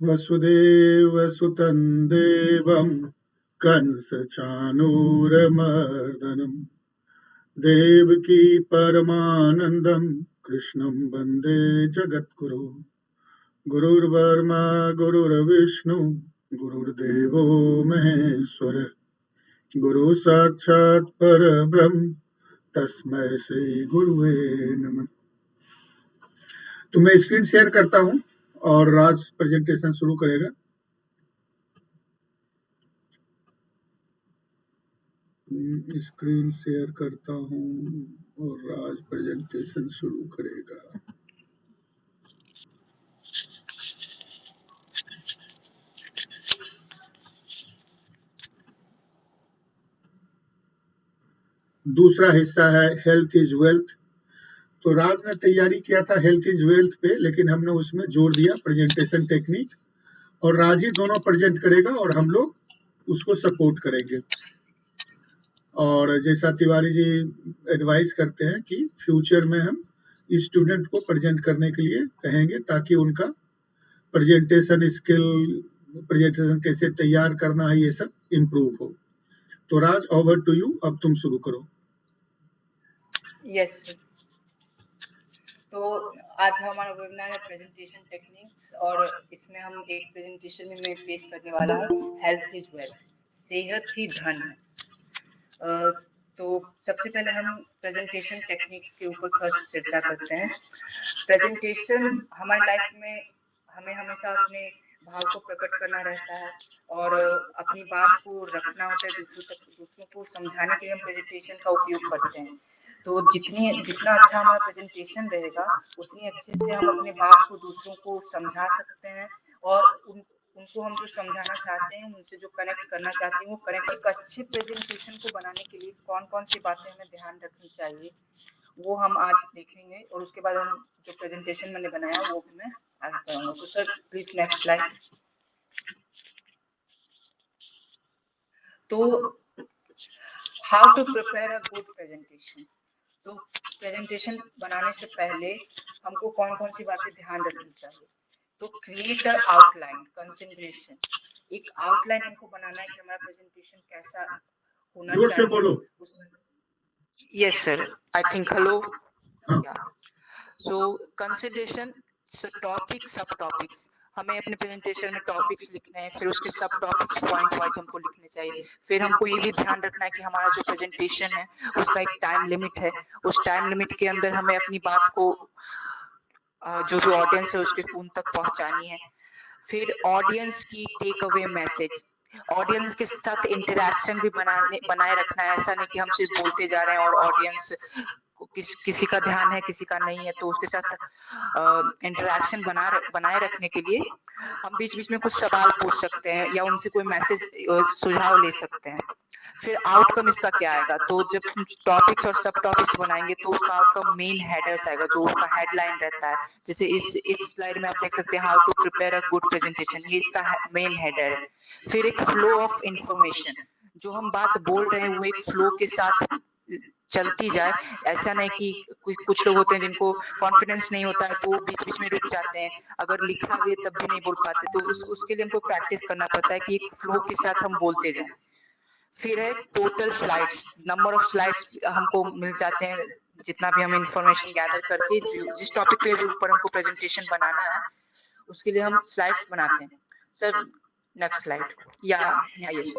वसुदेवसुतं देवं कंसचाणूरमर्दनं देवकी परमानन्दं कृष्णं वन्दे जगद्गुरुं गुरुर्ब्रह्मा गुरुर्विष्णु गुरुर्देवो महेश्वर गुरु साक्षात् परब्रह्म तस्मै श्री गुरुवे नमः। तो मैं स्क्रीन शेयर करता हूं और राज प्रेजेंटेशन शुरू करेगा। स्क्रीन शेयर करता हूं और राज प्रेजेंटेशन शुरू करेगा। दूसरा हिस्सा है हेल्थ इज वेल्थ। तो राज ने तैयारी किया था हेल्थ इज वेल्थ पे, लेकिन हमने उसमें जोड़ दिया प्रेजेंटेशन टेक्निक, और राज ही दोनों प्रेजेंट करेगा और हम लोग उसको सपोर्ट करेंगे। और जैसा तिवारी जी एडवाइस करते हैं कि फ्यूचर में हम स्टूडेंट को प्रेजेंट करने के लिए कहेंगे ताकि उनका प्रेजेंटेशन स्किल, प्रेजेंटेशन कैसे तैयार करना है, ये सब इम्प्रूव हो। तो राज, ओवर टू यू, अब तुम शुरू करो। Yes sir. तो आज हमारा वेबिनार है प्रेजेंटेशन टेक्निक्स, और इसमें हम एक प्रेजेंटेशन में मैं पेश करने वाला हूँ हेल्थ इज वेल्थ, सेहत ही धन है। तो सबसे पहले हम प्रेजेंटेशन टेक्निक्स के ऊपर फर्स्ट चर्चा करते हैं। प्रेजेंटेशन हमारी लाइफ में हमें हमेशा अपने भाव को प्रकट करना रहता है और अपनी बात को रखना होता है दूसरों को समझाने के लिए हम प्रेजेंटेशन का उपयोग करते हैं। तो जितना अच्छा हमारा प्रेजेंटेशन रहेगा उतनी अच्छे से हम अपने बात को दूसरों को समझा सकते हैं, और उनको हम जो समझाना चाहते हैं, उनसे जो कनेक्ट करना चाहते हैं वो कनेक्ट। एक अच्छे प्रेजेंटेशन को बनाने के लिए कौन कौन सी बातें हमें ध्यान रखनी चाहिए वो हम आज देखेंगे, और उसके बाद हम जो प्रेजेंटेशन मैंने बनाया वो भी मैं आगे करूंगा। तो सर प्लीज नेक्स्ट स्लाइड। तो how to prepare a good presentation. तो प्रेजेंटेशन बनाने से पहले हमको कौन कौन सी बातें ध्यान रखनी चाहिए। तो क्रिएट अ आउटलाइन, कंसंट्रेशन। एक आउटलाइन हमको बनाना है कि हमारा प्रेजेंटेशन कैसा होना जोर से चाहिए। बोलो। Yes sir, I think hello. So consideration, topic, सब टॉपिक्स। हमें अपने प्रेजेंटेशन में टॉपिक्स लिखने हैं, फिर उसके सब टॉपिक्स पॉइंट वाइज हमको लिखने चाहिए। फिर हमको ये भी ध्यान रखना है कि हमारा जो प्रेजेंटेशन है उसका एक टाइम लिमिट है, उस टाइम लिमिट के अंदर हमें अपनी बात को जो भी ऑडियंस है उसके उन तक पहुंचानी है। फिर ऑडियंस की टेक अवे मैसेज, ऑडियंस के साथ इंटरेक्शन भी बनाए रखना है। ऐसा नहीं कि हम सिर्फ बोलते जा रहे हैं और ऑडियंस किसी का ध्यान है किसी का नहीं है। तो उसके साथ इंटरेक्शन बनाए रखने के लिए हम बीच बीच में कुछ सवाल पूछ सकते हैं या उनसे कोई मैसेज सुझाव ले सकते हैं। फिर आउटकम इसका क्या आएगा। तो जब हम टॉपिक्स और सब टॉपिक्स बनाएंगे तो उसका आउटकम मेन हेडर्स आएगा, जो उसका हेडलाइन रहता है। जैसे इस स्लाइड में आप देख सकते हैं how to prepare a good presentation, ये इसका मेन हेडर है। फिर एक फ्लो ऑफ इंफॉर्मेशन, जो हम बात बोल रहे हैं वो एक फ्लो के साथ चलती जाए। ऐसा नहीं कि कुछ लोग होते हैं जिनको कॉन्फिडेंस नहीं होता है तो वो बीच बीच में रुक जाते हैं, अगर लिखा भी तब भी नहीं बोल पाते। तो उसके लिए हमको प्रैक्टिस करना पड़ता है कि एक फ्लो के साथ हम बोलते जाएं। फिर है total slides, number of slides हमको मिल जाते हैं जितना भी हम इंफॉर्मेशन गैदर करके जिस टॉपिक पे ऊपर हमको प्रेजेंटेशन बनाना है उसके लिए हम स्लाइड्स बनाते हैं। Sir next slide. या यस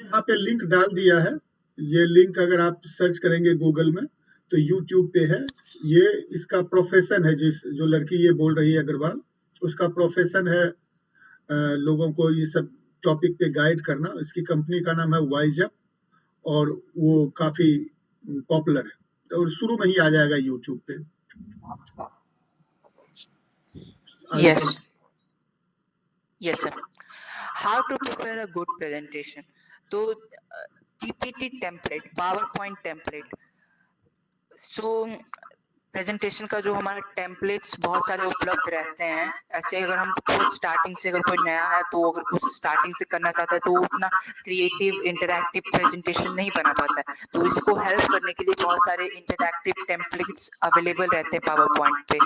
यहाँ पे लिंक डाल दिया है। ये लिंक अगर आप सर्च करेंगे गूगल में तो यूट्यूब पे है। ये इसका प्रोफेशन है, जो लड़की ये बोल रही है अग्रवाल, उसका प्रोफेशन है लोगों को ये सब टॉपिक पे गाइड करना। इसकी कंपनी का नाम है वाइज अप और वो काफी पॉपुलर है और शुरू में ही आ जाएगा यूट्यूब पे। Yes yes sir. How to prepare a good presentation. तो PPT template, PowerPoint template. So presentation का जो हमारा टेम्पलेट्स बहुत सारे उपलब्ध रहते हैं। ऐसे अगर हम खुद स्टार्टिंग से अगर कोई नया है तो अगर कुछ स्टार्टिंग से करना चाहता है तो वो उतना क्रिएटिव इंटरैक्टिव प्रेजेंटेशन नहीं बना पाता है। तो इसको हेल्प करने के लिए बहुत सारे इंटरैक्टिव टेम्पलेट्स अवेलेबल रहते हैं पावर पॉइंट पे।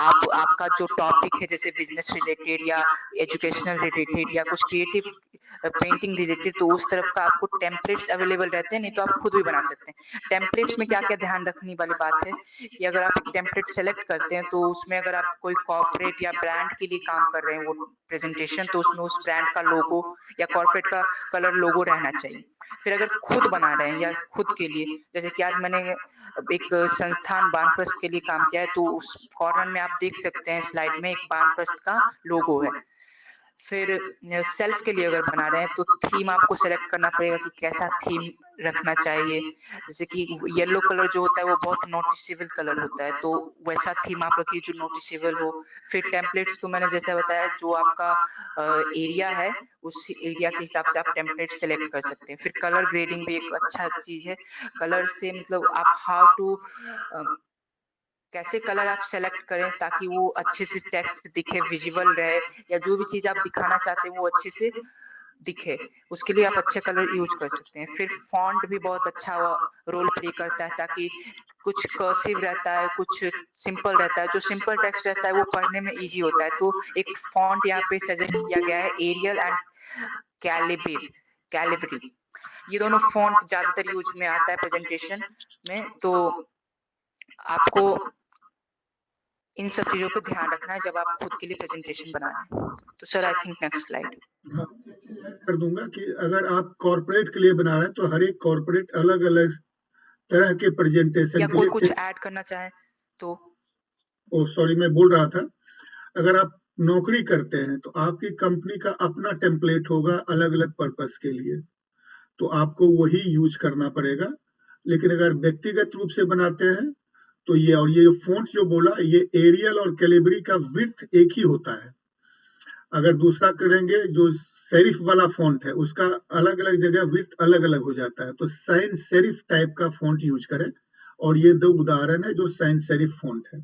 आपका जो टॉपिक है जैसे बिजनेस रिलेटेड या एजुकेशनल रिलेटेड या कुछ क्रिएटिव पेंटिंग रिलेटेड, तो उस तरफ का आपको टेम्पलेट्स अवेलेबल रहते हैं, नहीं तो आप खुद भी बना सकते हैं। टेम्पलेट्स में क्या-क्या ध्यान रखने वाली बात है कि अगर आप एक टेम्पलेट सेलेक्ट करते हैं तो उसमें अगर आप कोई कॉर्पोरेट या ब्रांड के लिए काम कर रहे हैं वो प्रेजेंटेशन, तो उसमें उस ब्रांड का लोगो या कॉर्पोरेट का कलर लोगो रहना चाहिए। फिर अगर खुद बना रहे हैं या खुद के लिए, जैसे कि आज मैंने एक संस्थान वानप्रस्थ के लिए काम किया है, तो उस कॉर्नर में आप देख सकते हैं स्लाइड में एक वानप्रस्थ का लोगो है। फिर सेल्फ के लिए अगर बना रहे हैं तो थीम आपको सेलेक्ट करना पड़ेगा कि कैसा थीम रखना चाहिए। जैसे कि येलो कलर जो होता है वो बहुत नोटिसेबल कलर होता है, तो वैसा थीम आप रखिए जो नोटिसेबल हो। फिर टेम्पलेट्स तो मैंने जैसा बताया जो आपका एरिया है उस एरिया के हिसाब से आप टेम्पलेट सेलेक्ट कर सकते हैं। फिर कलर ग्रेडिंग भी एक अच्छा चीज है। कलर से मतलब आप हाउ टू कैसे कलर आप सेलेक्ट करें ताकि वो अच्छे से टेक्स्ट दिखे, विजिबल रहे, या जो भी चीज़ आप दिखाना चाहते हैं वो अच्छे से दिखे, उसके लिए आप अच्छे कलर यूज़ कर सकते हैं। फिर फ़ॉन्ट भी बहुत अच्छा रोल प्ले करता है ताकि कुछ कर्सिव रहता है, कुछ सिंपल रहता है। जो सिंपल टेक्स्ट रहता है वो पढ़ने में ईज़ी होता है। तो एक फ़ॉन्ट यहाँ पे सजेस्ट किया गया है एरियल एंड कैलिब्री। ये दोनों फ़ॉन्ट ज़्यादातर यूज़ में आता है प्रेज़ेंटेशन में, तो आपको इन सब चीज़ों पे ध्यान रखना है जब आप खुद के लिए प्रेज़ेंटेशन बना रहे हैं। तो sir I think next slide. हाँ, एक चीज़ ऐड कर दूँगा कि अगर आप कॉर्पोरेट के लिए बना रहे हैं, तो हर एक कॉर्पोरेट अलग-अलग तरह के प्रेजेंटेशन या के कोई लिए कुछ ऐड करना चाहे तो। ओह सॉरी, मैं बोल रहा था, अगर आप नौकरी करते हैं, तो आपकी कंपनी का अपना टेम्पलेट होगा अलग-अलग पर्पज़ के लिए, तो आपको वही यूज़ करना पड़ेगा। लेकिन अगर व्यक्तिगत रूप से बनाते हैं, तो ये और ये फ़ॉन्ट जो बोला, ये एरियल और कैलिबरी का विड्थ एक ही होता है। अगर दूसरा करेंगे जो सेरिफ वाला फ़ॉन्ट है, उसका अलग-अलग जगह विड्थ अलग-अलग हो जाता है, तो सैन्स सेरिफ टाइप का फ़ॉन्ट यूज़ करें, और ये 2 उदाहरण है जो सैन्स सेरिफ फ़ॉन्ट है।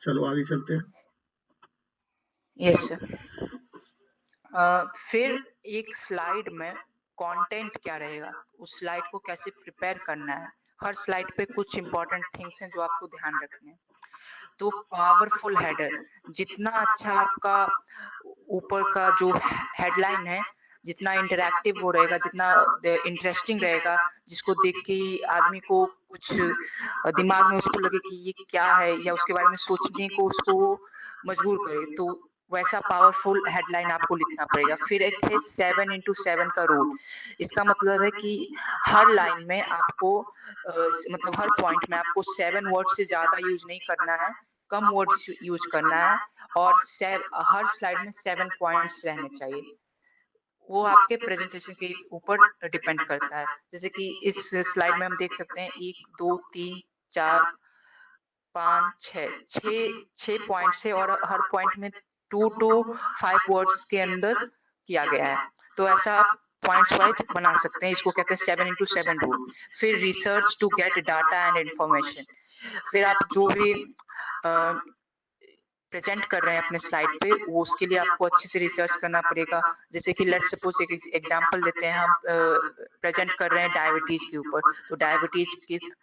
चलो आगे चलते हैं। Yes sir. फिर एक स्लाइड में कंटेंट क्या रहेगा, उस स्लाइड को कैसे प्रिपेयर करना है। हर स्लाइड पे कुछ इंपॉर्टेंट थिंग्स हैं जो आपको ध्यान रखने हैं। तो पावरफुल हेडर, जितना अच्छा आपका ऊपर का जो हेडलाइन है, जितना इंटरैक्टिव वो रहेगा, जितना इंटरेस्टिंग रहेगा, जिसको देख के ही आदमी को कुछ दिमाग में उसको लगे कि ये क्या है, या उसके बारे में सोचने को उसको वो मजबूर करे, तो वैसा पावरफुल हेडलाइन आपको लिखना पड़ेगा। फिर एक है 7x7 का रूल। इसका मतलब है कि हर लाइन में आपको मतलब हर पॉइंट में आपको 7 वर्ड से ज़्यादा यूज़ नहीं करना है, कम वर्ड्स यूज़ करना है, और हर स्लाइड में 7 पॉइंट्स रहने चाहिए। वो आपके प्रेजेंटेशन के ऊपर डिपेंड करता है। जैसे कि इस स्लाइड में हम देख सकते हैं 1, 2, 3, 4, 5, 6 पॉइंट्स है, और हर पॉइंट में 2 to 5 वर्ड्स के अंदर किया गया है। तो ऐसा आप पॉइंट्स वाइज बना सकते हैं। इसको कहते हैं 7x7 रूल। फिर research to get data and information. फिर आप जो भी प्रेजेंट कर रहे हैं अपने स्लाइड पे, वो उसके लिए आपको अच्छे से रिसर्च करना पड़ेगा। जैसे कि लेट्स सपोज एक एग्जांपल लेते हैं, हम प्रेजेंट कर रहे हैं डायबिटीज के ऊपर, तो डायबिटीज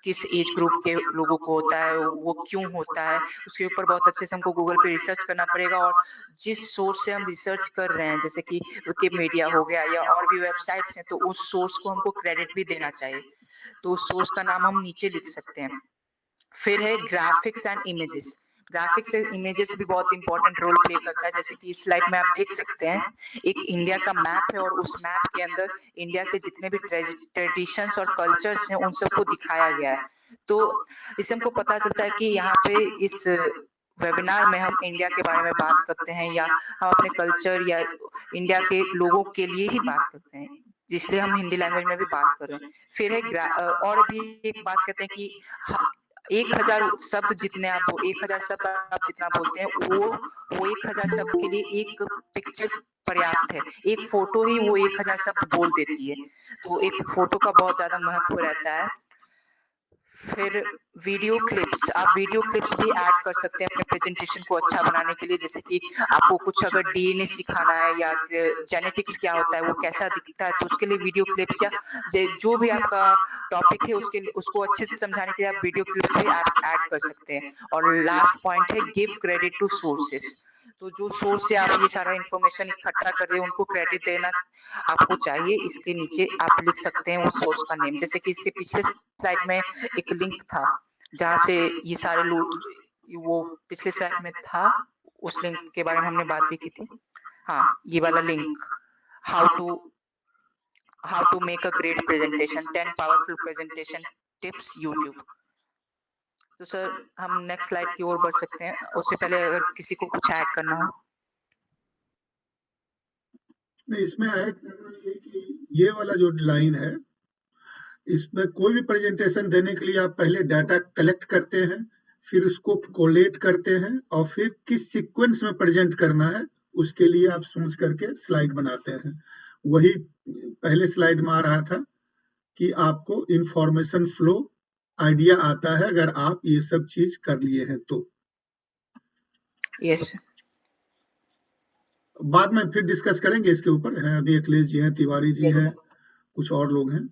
किस एज ग्रुप के लोगों को होता है, वो क्यों होता है, उसके ऊपर बहुत अच्छे से हमको गूगल पे रिसर्च करना पड़ेगा। और जिस सोर्स से हम रिसर्च कर रहे हैं, जैसे कि विकिमीडिया हो गया या और भी वेबसाइट्स हैं, तो उस सोर्स को हमको क्रेडिट भी देना चाहिए। तो उस सोर्स का नाम हम नीचे लिख सकते हैं। फिर है graphics and images. Graphics and images भी बहुत इंपॉर्टेंट रोल प्ले करता है। जैसे कि इस स्लाइड में आप देख सकते हैं, एक इंडिया का मैप है, और उस मैप के अंदर इंडिया के जितने भी ट्रेडिशंस और कल्चर्स हैं उन सबको दिखाया गया है। तो इससे हमको पता चलता है कि यहाँ पे इस वेबिनार में हम इंडिया के बारे में बात करते हैं, या हम अपने कल्चर या इंडिया के लोगों के लिए ही बात करते हैं, इसलिए हम हिंदी लैंग्वेज में भी बात कर रहे हैं। फिर है और भी एक बात कहते हैं कि 1000 शब्द जितने आप 1000 शब्द आप जितना बोलते हैं, वो 1000 शब्द के लिए एक पिक्चर पर्याप्त है। एक फोटो ही वो 1000 शब्द बोल देती है। तो एक फोटो का बहुत ज्यादा महत्व रहता है। फिर वीडियो क्लिप्स, आप वीडियो क्लिप्स भी ऐड कर सकते हैं अपने प्रेजेंटेशन को अच्छा बनाने के लिए। जैसे कि आपको कुछ अगर डीएनए सिखाना है या जेनेटिक्स क्या होता है, वो कैसा दिखता है, तो उसके लिए वीडियो क्लिप्स या जो भी आपका टॉपिक है उसके लिए उसको अच्छे से समझाने के लिए आप वीडियो क्लिप्स भी ऐड कर सकते हैं। और लास्ट पॉइंट है गिव क्रेडिट टू सोर्सेस। तो जो सोर्स से आप ये सारा इन्फॉर्मेशन इकट्ठा कर रहे हैं उनको क्रेडिट देना आपको चाहिए। इसके नीचे आप लिख सकते हैं वो सोर्स का नेम। जैसे कि इसके पिछले स्लाइड में एक लिंक था जहाँ से ये सारे लोग, वो पिछले स्लाइड में था, उस लिंक के बारे में हमने बात भी की थी। हाँ, ये वाला link, how to make a great presentation, 10 powerful presentation tips YouTube. तो सर हम नेक्स्ट स्लाइड की ओर बढ़ सकते हैं, उससे पहले अगर किसी को कुछ ऐड करना हो। नहीं, इसमें ऐड करना ये कि ये वाला जो लाइन है, इसमें कोई भी प्रेजेंटेशन देने के लिए आप पहले डाटा कलेक्ट करते हैं, फिर उसको कोलेट करते हैं और फिर किस सीक्वेंस में प्रेजेंट करना है उसके लिए आप सोच करके स्लाइड बनाते हैं। वही पहले स्लाइड में आ रहा था कि आपको इंफॉर्मेशन फ्लो आइडिया आता है अगर आप ये सब चीज कर लिए हैं तो। यस, बाद में फिर डिस्कस करेंगे इसके ऊपर। हैं अभी अखिलेश जी हैं, तिवारी जी हैं, कुछ और लोग हैं।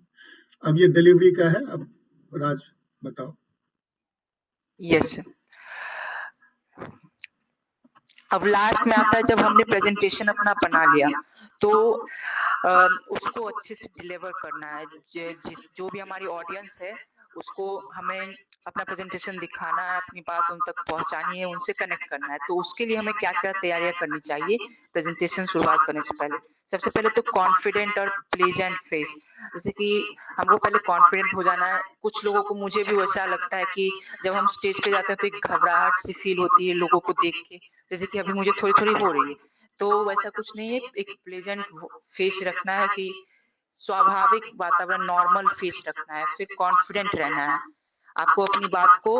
अब ये डिलीवरी का है, अब राज बताओ। यस, अब लास्ट में आता है जब हमने प्रेजेंटेशन अपना बना लिया तो उसको अच्छे से डिलीवर करना है। जो भी हमारी ऑडियंस है उसको हमें अपना प्रेजेंटेशन दिखाना है, अपनी बात उन तक पहुंचानी है, उनसे कनेक्ट करना है। तो उसके लिए हमें क्या क्या तैयारियां करनी चाहिए प्रेजेंटेशन शुरुआत करने से पहले? सबसे पहले तो कॉन्फिडेंट और प्लेजेंट फेस। जैसे कि हमको पहले कॉन्फिडेंट हो जाना है। कुछ लोगों को, मुझे भी वैसा लगता है कि जब हम स्टेज पे जाते हैं तो एक घबराहट सी फील होती है लोगों को देख के, जैसे कि अभी मुझे थोड़ी थोड़ी हो रही है। तो वैसा कुछ नहीं है, एक प्लेजेंट फेस रखना है कि स्वाभाविक वातावरण, नॉर्मल फेस रखना है। फिर कॉन्फिडेंट रहना है, आपको अपनी बात को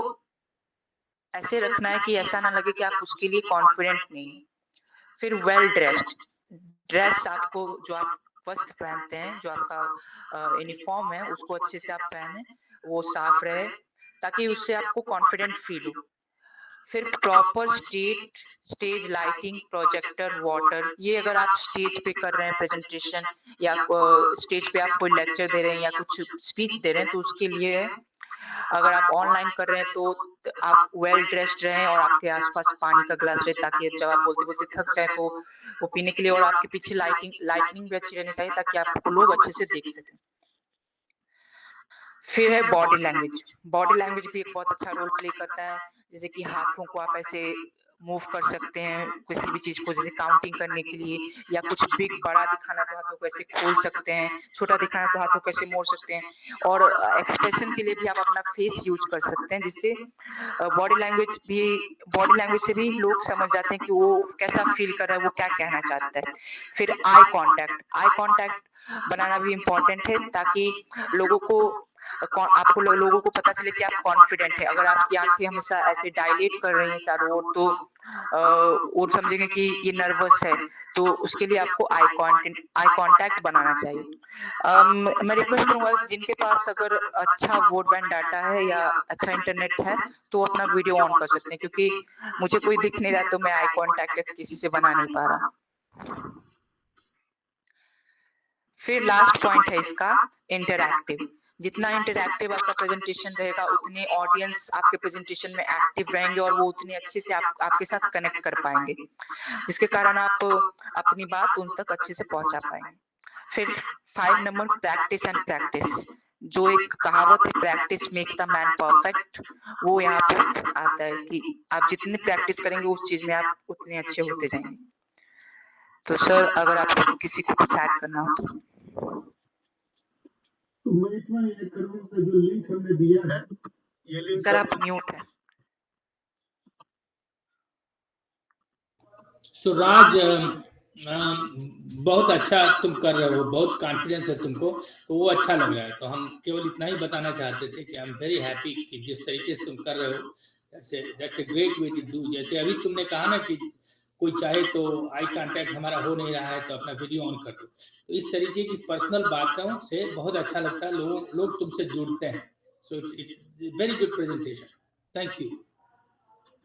ऐसे रखना है कि ऐसा ना लगे कि आप उसके लिए कॉन्फिडेंट नहीं। फिर वेल ड्रेस्ड, ड्रेस आपको, जो आप वस्त्र पहनते हैं, जो आपका यूनिफॉर्म है उसको अच्छे से आप पहने, वो साफ रहे ताकि उससे आपको कॉन्फिडेंट फील हो। फिर proper stage lighting, projector, water. ये अगर आप स्टेज पे कर रहे हैं प्रेजेंटेशन या स्टेज पे आप कोई लेक्चर दे रहे हैं या कुछ स्पीच दे रहे हैं तो उसके लिए है। अगर आप ऑनलाइन कर रहे हैं तो आप वेल ड्रेस्ड रहें और आपके आसपास पानी का ग्लास रहे ताकि जब आप बोलते बोलते थक जाए तो वो पीने के लिए, और आपके पीछे लाइटनिंग भी अच्छी रहनी चाहिए ताकि आपको लोग अच्छे से देख सकें। फिर है बॉडी लैंग्वेज। बॉडी लैंग्वेज भी एक बहुत अच्छा रोल प्ले करता है। जैसे कि हाथों को आप ऐसे मूव कर सकते हैं किसी भी चीज को, जैसे काउंटिंग करने के लिए, या कुछ बिग बड़ा दिखाना तो हाथों को ऐसे खोल सकते हैं, छोटा दिखाना तो हाथों को ऐसे मोड़ सकते हैं। और एक्सप्रेशन के लिए भी आप अपना फेस यूज कर सकते हैं, जिससे बॉडी लैंग्वेज से भी लोग समझ जाते हैं कि वो कैसा फील कर रहा है, वो क्या कहना चाहता है। फिर आई कांटेक्ट बनाना भी इम्पोर्टेंट है ताकि लोगों को लोगों को पता चले कि आप कॉन्फिडेंट है। अगर आपकी आंखें हमेशा ऐसे डायलेट कर रही हैं चारों ओर तो वो समझेंगे कि ये नर्वस है, तो उसके लिए आपको आई कांटेक्ट बनाना चाहिए। मैं रिक्वेस्ट करूंगा जिनके पास अगर अच्छा ब्रॉडबैंड डाटा है या अच्छा इंटरनेट है तो अपना वीडियो ऑन कर सकते हैं, क्योंकि मुझे कोई दिख नहीं रहा तो मैं आई कांटेक्ट किसी से बना नहीं पा रहा। फिर लास्ट पॉइंट है इसका इंटरैक्टिव। जितना इंटरैक्टिव आपका प्रेजेंटेशन रहेगा उतने ऑडियंस आपके प्रेजेंटेशन में एक्टिव रहेंगे और वो उतने अच्छे से आपके साथ कनेक्ट कर पाएंगे, जिसके कारण आप अपनी बात उन तक अच्छे से पहुंचा पाएंगे। फिर 5 नंबर, प्रैक्टिस एंड प्रैक्टिस। जो एक कहावत है, practice makes the man perfect, वो यहाँ पे आता है कि आप जितनी प्रैक्टिस करेंगे उस चीज में आप उतने अच्छे होते जाएंगे। तो सर अगर आप किसी को कुछ ऐड करना हो तो मैं इतना ऐड करूंगा कि जो लिंक हमने दिया है, ये लिंक सर आप म्यूट है। राज, बहुत अच्छा तुम कर रहे हो, बहुत कॉन्फिडेंस है तुमको, तो वो अच्छा लग रहा है। तो हम केवल इतना ही बताना चाहते थे कि आई एम वेरी हैप्पी कि जिस तरीके से तुम कर रहे हो, that's a great way to do. जैसे अभी तुमने कहा ना कि कोई चाहे तो आई कांटेक्ट हमारा हो नहीं रहा है तो अपना वीडियो ऑन कर दो, तो इस तरीके की पर्सनल बातों से बहुत अच्छा लगता है, लोग तुमसे जुड़ते हैं। So it's very good presentation. Thank you.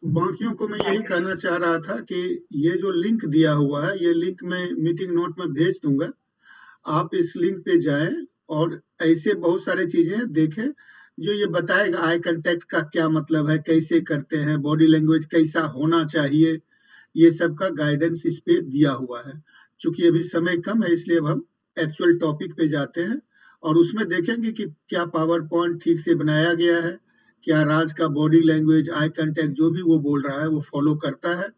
बाकियों को मैं यही कहना चाह रहा था कि ये जो लिंक दिया हुआ है, ये लिंक मैं मीटिंग नोट में भेज दूंगा। आप इस लिंक पे जाएं और ऐसे बहुत सारे चीजें देखें जो ये बताएगा आई कांटेक्ट का क्या मतलब है, कैसे करते हैं, बॉडी लैंग्वेज कैसा होना चाहिए, ये सब का गाइडेंस इस पे दिया हुआ है। चूंकि अभी समय कम है, इसलिए अब हम एक्चुअल टॉपिक पे जाते हैं और उसमें देखेंगे कि क्या पावर पॉइंट ठीक से बनाया गया है, क्या राज का बॉडी लैंग्वेज, आई कांटेक्ट जो भी वो बोल रहा है वो फॉलो करता है,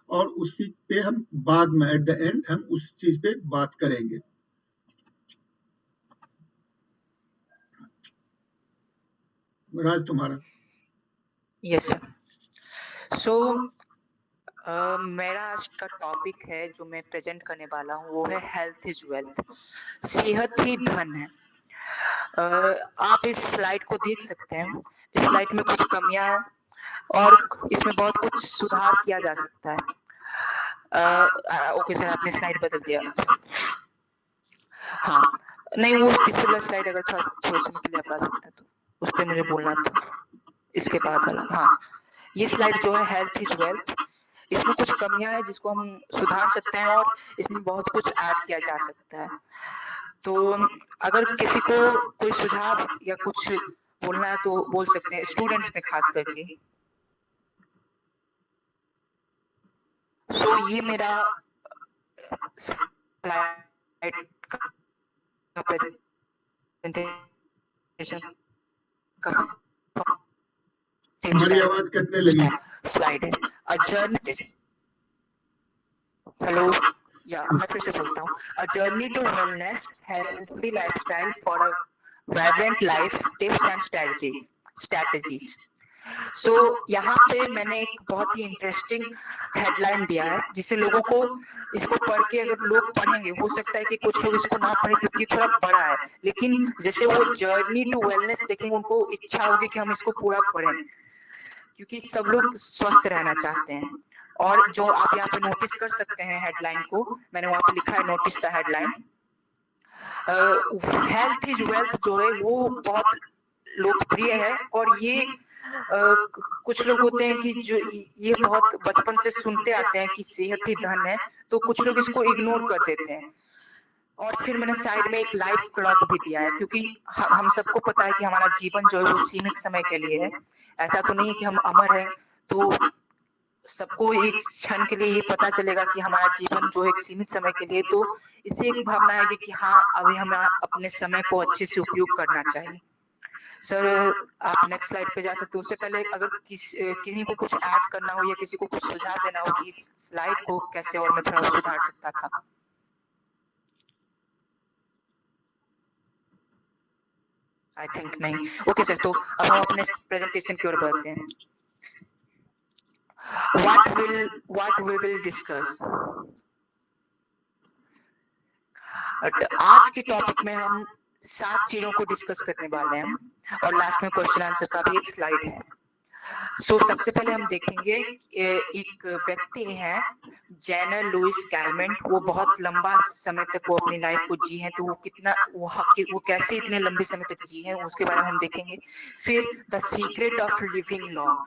और उसी पे हम बाद में एट द एंड हम उस चीज पे बात करेंगे। राज तुम्हारा। Yes sir. सो मेरा आज का टॉपिक है जो मैं प्रेजेंट करने वाला हूँ वो है हेल्थ इज वेल्थ, सेहत ही धन है। आप इस स्लाइड को देख सकते हैं, इस स्लाइड में कुछ कमियां हैं और इसमें बहुत कुछ सुधार किया जा सकता है। ओके सर, आपने स्लाइड बदल दिया। हाँ, नहीं वो पिछला स्लाइड अगर थोड़ा समय के लिए आप आ सकते तो उस पर मुझे बोलना था, इसके बाद वाला। हाँ, ये स्लाइड जो है हेल्थ इज वेल्थ, इसमें कुछ कमियां हैं जिसको हम सुधार सकते हैं और इसमें बहुत कुछ ऐड किया जा सकता है। तो अगर किसी को कोई सुझाव या कुछ बोलना है तो बोल सकते हैं, स्टूडेंट्स में खास करके। सो ये मेरा स्लाइड का प्रेजेंटेशन का हमारी आवाज कटने लगी। स्लाइड है अ जर्नी। हेलो, या मैं फिर से बोलता हूँ, a journey to wellness, healthy lifestyle for a vibrant life, tips and strategies. So यहाँ पे मैंने एक बहुत ही इंटरेस्टिंग हेडलाइन दिया है जिससे लोगों को इसको पढ़ के, अगर लोग पढ़ेंगे, हो सकता है कि कुछ लोग इसको ना पढ़े क्योंकि थोड़ा बड़ा है, लेकिन जैसे वो जर्नी टू वेलनेस देखेंगे उनको इच्छा होगी कि हम इसको पूरा पढ़ें, क्योंकि सब लोग स्वस्थ रहना चाहते हैं। और जो आप यहाँ पे नोटिस कर सकते हैं हेडलाइन को, मैंने वहाँ पे लिखा है notice the headline. Health is wealth जो है वो बहुत लोकप्रिय है और ये कुछ लोग होते हैं कि जो ये बहुत बचपन से सुनते आते हैं कि सेहत ही धन है, तो कुछ लोग इसको इग्नोर कर देते हैं। और फिर मैंने साइड में एक लाइफ क्लॉक भी दिया है, क्योंकि हम सबको पता है कि हमारा जीवन जो है वो सीमित समय के लिए है। ऐसा तो नहीं है कि हम अमर हैं, तो सबको एक क्षण के लिए ये पता चलेगा कि हमारा जीवन जो है एक सीमित समय के लिए, तो इसे एक भावना है कि हाँ, अभी हमें अपने समय को अच्छे से उपयोग करना चाहिए। सर, आप नेक्स्ट स्लाइड पे जा सकते हो। उससे पहले अगर किसी को कुछ ऐड करना हो या किसी को कुछ सुझाव देना हो कि इस स्लाइड को कैसे और मैं थोड़ा सुधार सकता था। आई थिंक नहीं। ओके सर, तो अब हम अपने प्रेजेंटेशन की ओर बढ़ते हैं। What we will discuss। आज के टॉपिक में हम 7 चीजों को डिस्कस करने वाले हैं और लास्ट में क्वेश्चन आंसर का भी एक स्लाइड है। सबसे पहले हम देखेंगे एक व्यक्ति है जेनर लुइस कैलमेंट, वो बहुत लंबा समय तक वो अपनी लाइफ को जी हैं, तो वो कितना वो कैसे इतने लंबे समय तक जी हैं उसके बारे में हम देखेंगे। फिर the secret of living long,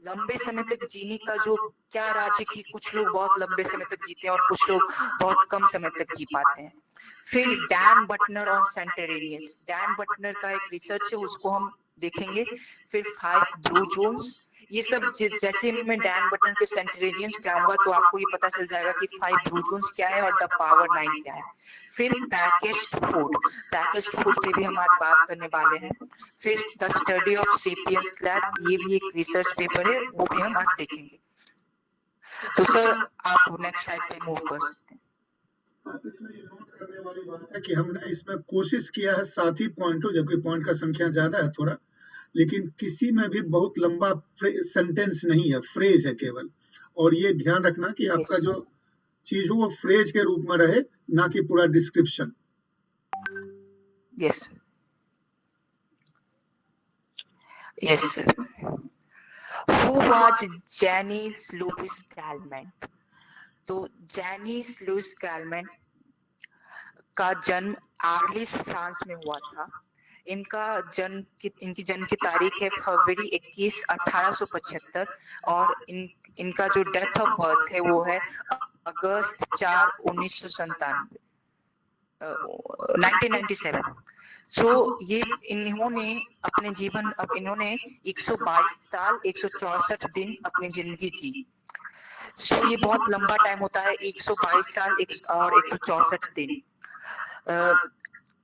लंबे समय तक जीने का जो क्या राज है कि कुछ लोग बहुत लंबे समय तक जीते हैं और कुछ लोग बहुत कम समय तक जी पाते हैं। फिर डैन बटनर ऑन सेंटेरेनियस, डैन बटनर का एक रिसर्च है, उसको हम देखेंगे। फिर 5 ब्लू जोन्स, ये सब जैसे मैं डैन बटनर के सेंटेरेनियस पे आऊंगा तो आपको ये पता चल जाएगा कि 5 ब्लू जोन्स क्या है और द पावर 9 क्या है। फिर पैकेज्ड फूड पे भी हम आज बात करने वाले हैं। फिर the study of sapiens lab, ये भी एक रिसर्च पेपर है, वो भी हम आज देखेंगे। तो सर, आप नेक्स्ट स्लाइड पे मूव कर सकते हैं। इसमें ये नोट करने वाली बात है कि हमने इसमें कोशिश किया है 7 ही पॉइंटों, जबकि पॉइंट का संख्या ज्यादा है थोड़ा, लेकिन किसी में भी बहुत लंबा सेंटेंस नहीं है, फ्रेज है केवल। और ये ध्यान रखना कि आपका जो चीज हो वो फ्रेज के रूप में रहे, ना कि पूरा description. Yes yes. Who was Janice Louis Calment? तो जैनिस लुइस कैलमेंट का जन्म आर्लिस फ्रांस में हुआ था। इनकी जन्म की तारीख है फरवरी 21, 1875 और इनका जो डेट ऑफ बर्थ है वो है अगस्त 4, 1997 1997। सो ये इन्होंने अपने जीवन इन्होंने 122 साल 164 दिन अपनी जिंदगी जी। सो ये बहुत लंबा टाइम होता है, 122 साल और 164 दिन।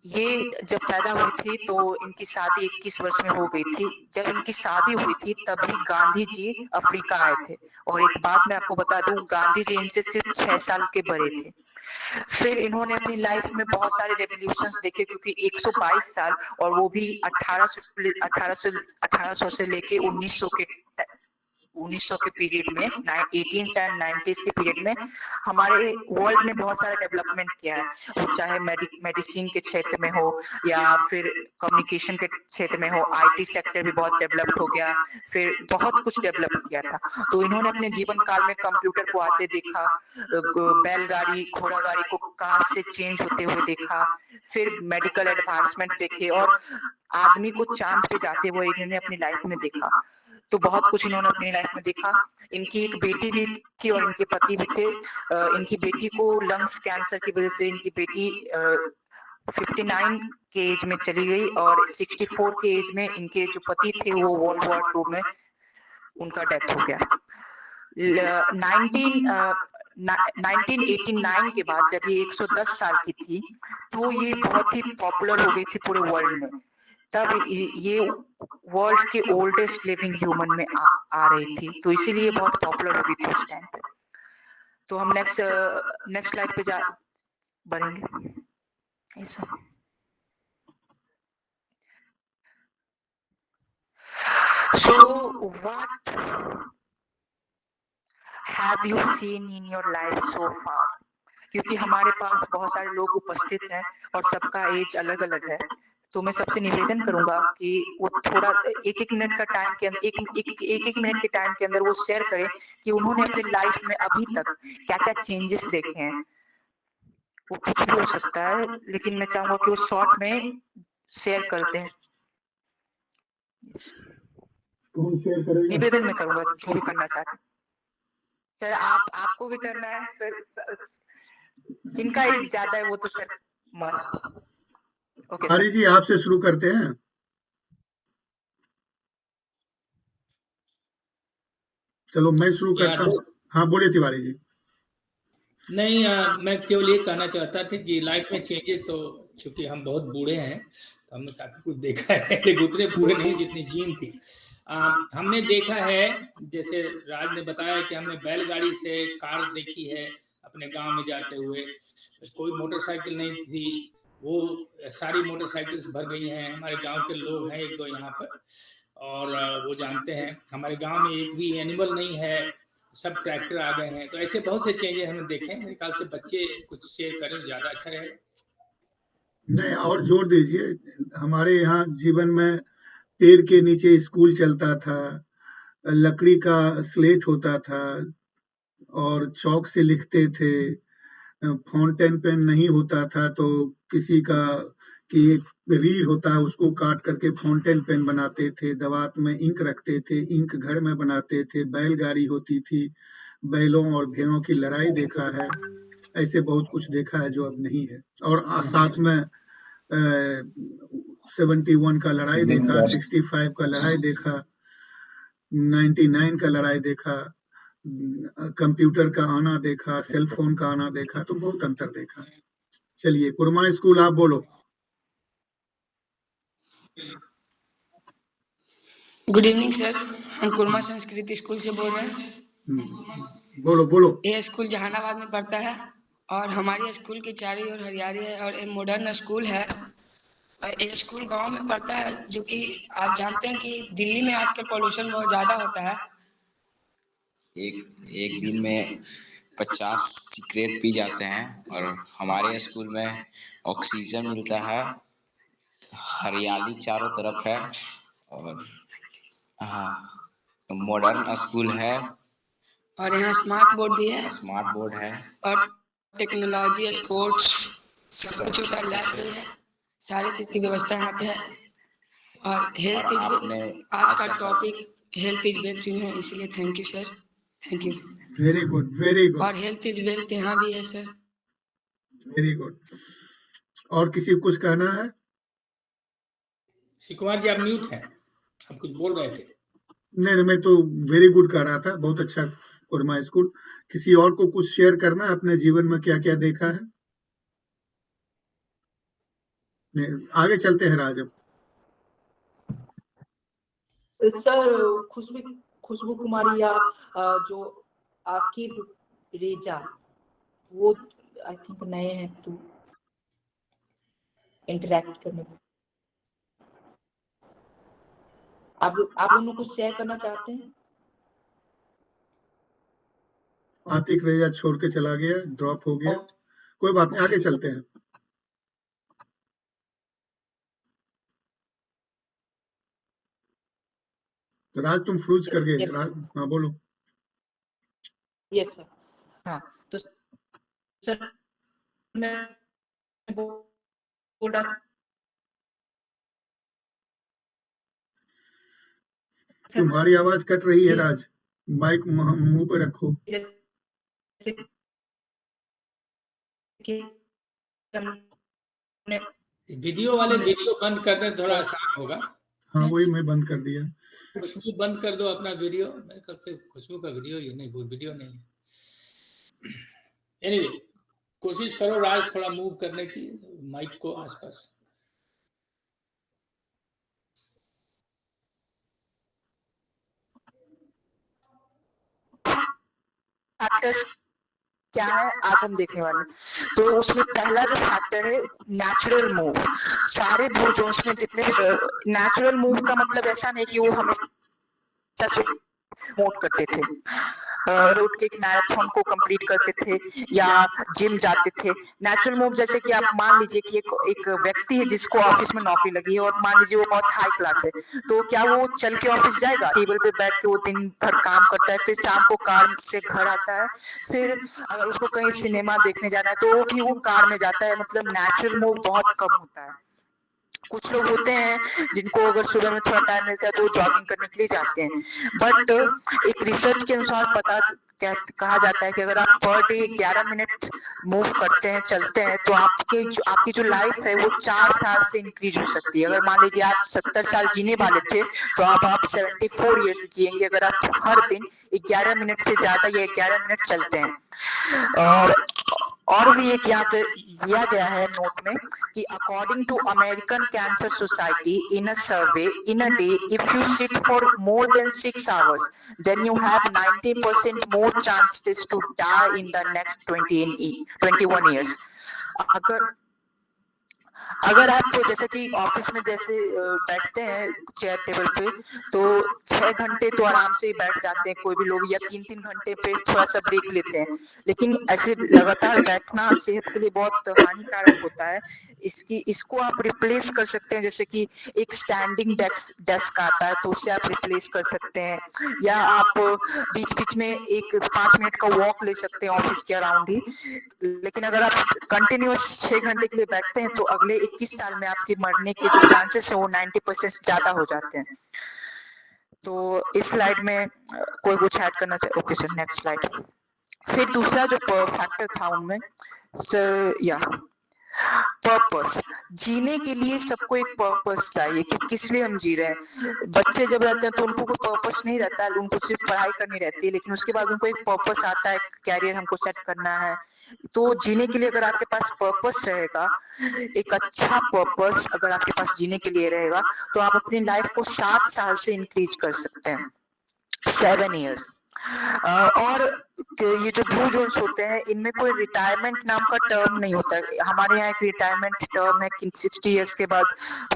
ये जब पैदा हुई थी तो इनकी शादी 21 वर्ष में हो गई थी। जब इनकी शादी हुई थी तभी गांधी जी अफ्रीका आए थे। और एक बात मैं आपको बता दूं, गांधी जी इनसे सिर्फ 6 साल के बड़े थे। फिर इन्होंने अपनी लाइफ में बहुत सारे रेवोल्यूशंस देखे, क्योंकि 122 साल और वो भी 1800 से लेके 1900 के पीरियड में 1890s के पीरियड में हमारे वर्ल्ड ने बहुत सारा डेवलपमेंट किया है, चाहे मेडिसिन के क्षेत्र में हो या फिर कम्युनिकेशन के क्षेत्र में हो। आईटी सेक्टर भी बहुत डेवलप हो गया, फिर बहुत कुछ डेवलप किया था। तो इन्होंने अपने जीवन काल में कंप्यूटर को आते देखा, बैलगाड़ी घोड़ा गाड़ी को कार से चेंज होते हुए देखा, फिर मेडिकल एडवांसमेंट देखे और आदमी को चांद पे जाते हुए इन्होंने अपनी लाइफ में देखा। तो बहुत कुछ इन्होंने अपनी लाइफ में देखा। इनकी एक बेटी भी थी और इनके पति भी थे। इनकी बेटी को लंग्स कैंसर की वजह से इनकी बेटी 59 के एज में चली गई और 64 के एज में इनके जो पति थे वो वर्ल्ड वॉर 2 में उनका डेथ हो गया। 1989 के बाद जब ये 110 साल की थी तो ये बहुत ही पॉपुलर हो गई थी पूरे वर्ल्ड में। तब ये वर्ल्ड के ओल्डेस्ट लिविंग ह्यूमन में आ रही थी, तो इसीलिए बहुत पॉपुलर हो गई थी उस टाइम पे। तो हम नेक्स्ट स्लाइड पे बढ़ेंगे। ऐसा So what have you seen in your life so far? क्योंकि हमारे पास बहुत सारे लोग उपस्थित हैं और सबका एज अलग अलग है, तो मैं सबसे निवेदन करूंगा कि वो थोड़ा एक मिनट का टाइम के अंदर एक मिनट के टाइम के अंदर वो शेयर करें कि उन्होंने अपनी लाइफ में अभी तक क्या क्या चेंजेस देखे हैं। वो कुछ भी हो सकता है, लेकिन मैं चाहूंगा कि वो शॉर्ट में शेयर करते हैं। कौन शेयर करेगा? निवेदन में करूंगा जो भी करना चाहते सर। आपको भी करना है सर, जिनका एज ज्यादा है वो तो सर मस्त। हरी जी आपसे शुरू करते हैं। चलो मैं शुरू करता हूँ। हाँ बोलिए तिवारी जी। नहीं मैं केवल ये कहना चाहता था कि लाइफ में चेंजेस तो चूंकि हम बहुत बूढ़े हैं तो हमने काफी कुछ देखा है, लेकिन उतने बूढ़े नहीं जितनी जीन थी। हमने देखा है, जैसे राज ने बताया कि हमने बैलगाड़ी से कार देखी है अपने गांव में जाते हुए। कोई मोटरसाइकिल नहीं थी, वो सारी मोटरसाइकिल्स भर गई हैं। हमारे गांव के लोग हैं एक दो यहाँ पर और वो जानते हैं हमारे गांव में एक भी एनिमल नहीं है, सब ट्रैक्टर आ गए हैं। तो ऐसे बहुत से चेंजेस हमने देखे। मेरे ख्याल से बच्चे कुछ शेयर करें ज्यादा अच्छा रहेगा। नहीं और जोर दीजिए। हमारे यहाँ जीवन में पेड़ के नीचे स्कूल चलता था, लकड़ी का स्लेट होता था और चौक से लिखते थे। फाउंटेन पेन नहीं होता था तो किसी का कि रील होता है उसको काट करके फाउंटेन पेन बनाते थे। दवात में इंक रखते थे, इंक घर में बनाते थे। बैलगाड़ी होती थी, बैलों और भेड़ों की लड़ाई देखा है। ऐसे बहुत कुछ देखा है जो अब नहीं है। और साथ में 71 का लड़ाई देखा, 65 का लड़ाई देखा, 99 का लड़ाई देखा, कंप्यूटर का आना देखा, सेल फोन का आना देखा, तो बहुत अंतर देखा। चलिए कुरमा स्कूल आप बोलो। गुड इवनिंग सर, हम कुरमा संस्कृत स्कूल से बोल रहे हैं। बोलो। ये स्कूल जहानाबाद में पड़ता है और हमारी स्कूल की चारों ओर हरियाली है और ये मॉडर्न स्कूल है। ये स्कूल गांव में पड़ता है, जो कि आप जानते हैं कि दिल्ली में आजकल पॉल्यूशन बहुत ज़्यादा होता है। एक दिन में 50 सिगरेट पी जाते हैं और हमारे स्कूल में ऑक्सीजन मिलता है, हरियाली चारों तरफ है और मॉडर्न स्कूल है और यहाँ स्मार्ट बोर्ड भी है। स्मार्ट बोर्ड है और टेक्नोलॉजी, स्पोर्ट्स सब कुछ होता है, लैब भी है, सारी चीज़ की व्यवस्था यहाँ पे है। और हेल्थ इज आपने आज का टॉपिक हेल्थ इज वेल्थ चुने हैं, इसलिए thank you sir, thank you. Very good, very good, और हेल्थ इज वेल्थ यहाँ भी है सर। Very good. और किसी को कुछ कहना है? श्री कुमार जी आप म्यूट हैं, आप कुछ बोल रहे थे। नहीं, मैं तो वेरी गुड कह रहा था, बहुत अच्छा कोरमा स्कूल। किसी और को कुछ शेयर करना है अपने जीवन में क्या क्या देखा है? आगे चलते हैं राज। सर खुशबू कुमारी या जो आकिब रेजा, वो आई थिंक नए हैं तो इंटरेक्ट करने में आप दोनों कुछ शेयर करना चाहते हैं? आतिक रेजा छोड़ के चला गया, ड्रॉप हो गया, कोई बात नहीं, आगे चलते हैं। राज तुम फ्रूज कर गए। राज हाँ बोलो। Yes sir. हाँ तो सर मैं बोल रहा तुम्हारी आवाज कट रही है राज, माइक मुंह पे रखो। वीडियो वाले वीडियो बंद कर दें, थोड़ा आसान होगा। हाँ वही मैं बंद कर दिया। खुशबू बंद कर दो अपना वीडियो, मेरे ख्याल से खुशबू का वीडियो ये नहीं, वो वीडियो नहीं है। एनीवे कोशिश करो राज थोड़ा मूव करने की माइक को आसपास। फैक्टर्स क्या है आज हम देखने वाले। तो उसमें पहला जो फैक्टर है नेचुरल मूव। सारे भू जोन्स में जितने भी नेचुरल मूव का मतलब ऐसा नहीं कि वो हमेशा मूव करते थे, रोड के एक मैराथन को कंप्लीट करते थे या जिम जाते थे। नेचुरल मूव जैसे कि आप मान लीजिए कि एक व्यक्ति है जिसको ऑफिस में नौकरी लगी है और मान लीजिए वो बहुत हाई क्लास है, तो क्या वो चल के ऑफिस जाएगा? टेबल पे बैठ के वो दिन भर काम करता है, फिर शाम को कार से घर आता है, फिर अगर उसको कहीं सिनेमा देखने जाना है तो भी वो कार में जाता है। मतलब नेचुरल मूव बहुत कम होता है। कुछ लोग होते हैं जिनको अगर सुबह में थोड़ा टाइम मिलता है तो जॉगिंग करने के लिए जाते हैं, बट एक रिसर्च के अनुसार कहा जाता है कि अगर आप पर डे 11 मिनट मूव करते हैं, चलते हैं, तो आपकी जो लाइफ है वो 4 साल से इंक्रीज हो सकती है। अगर मान लीजिए आप 70 साल जीने वाले थे तो अब आप 74 ईयर्स जिएंगे अगर आप हर दिन 11 मिनट से ज्यादा या 11 मिनट चलते हैं। और भी एक यहाँ पे दिया गया है नोट में कि according to American cancer society in a survey in a day if you sit for more than 6 hours then you have 90% more chances to die in the next 21 years। अगर आप तो जैसे कि ऑफिस में जैसे बैठते हैं चेयर टेबल पे तो 6 घंटे तो आराम से बैठ जाते हैं कोई भी लोग, या 3-3 घंटे पे थोड़ा सा ब्रेक लेते हैं, लेकिन ऐसे लगातार बैठना सेहत के लिए बहुत हानिकारक होता है। इसको आप रिप्लेस कर सकते हैं, जैसे कि एक स्टैंडिंग डेस्क आता है तो उससे आप रिप्लेस कर सकते हैं, या आप बीच बीच में एक 5 मिनट का वॉक ले सकते हैं ऑफिस के अराउंड ही। लेकिन अगर आप कंटिन्यूअस 6 घंटे के लिए बैठते हैं तो अगले 21 साल में आपके मरने के जो चांसेस है वो 90% ज्यादा हो जाते हैं। तो इस स्लाइड में कोई कुछ ऐड करना चाहिए? Okay sir, next slide. फिर दूसरा जो फैक्टर था उनमें सर या पर्पस, जीने के लिए सबको एक पर्पस चाहिए कि किस लिए हम जी रहे हैं। बच्चे जब रहते हैं तो उनको कोई पर्पस नहीं रहता है, उनको सिर्फ पढ़ाई करनी रहती है, लेकिन उसके बाद उनको एक पर्पस आता है, कैरियर हमको सेट करना है। तो जीने के लिए अगर आपके पास पर्पस रहेगा, एक अच्छा पर्पस अगर आपके पास जीने के लिए रहेगा, तो आप अपनी लाइफ को 7 साल से इंक्रीज कर सकते हैं, 7 years। और ये जो ब्लू जोन्स होते हैं इनमें कोई रिटायरमेंट नाम का टर्म नहीं होता है। हमारे यहाँ एक रिटायरमेंट टर्म है कि 60 इयर्स के बाद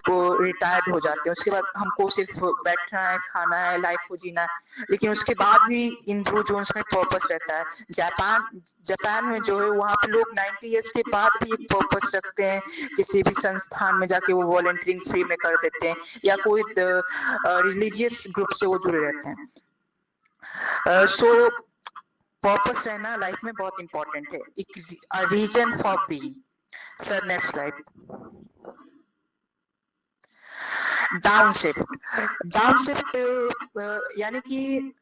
वो रिटायर्ड हो जाते हैं, उसके बाद हमको सिर्फ बैठना है, खाना है, लाइफ को जीना है, लेकिन उसके बाद भी इन ब्लू जोन्स में पर्पस रहता है। जापान में जो है वहाँ पे लोग 90 इयर्स के बाद भी एक पर्पस रखते हैं, किसी भी संस्थान में जाके वो वॉलंटियरिंग फ्री में कर देते हैं, या कोई रिलीजियस ग्रुप से वो जुड़े रहते हैं। सो पर्पस रहना लाइफ में बहुत इंपॉर्टेंट है, एक reason for being. Sir next slide. Down shift यानी कि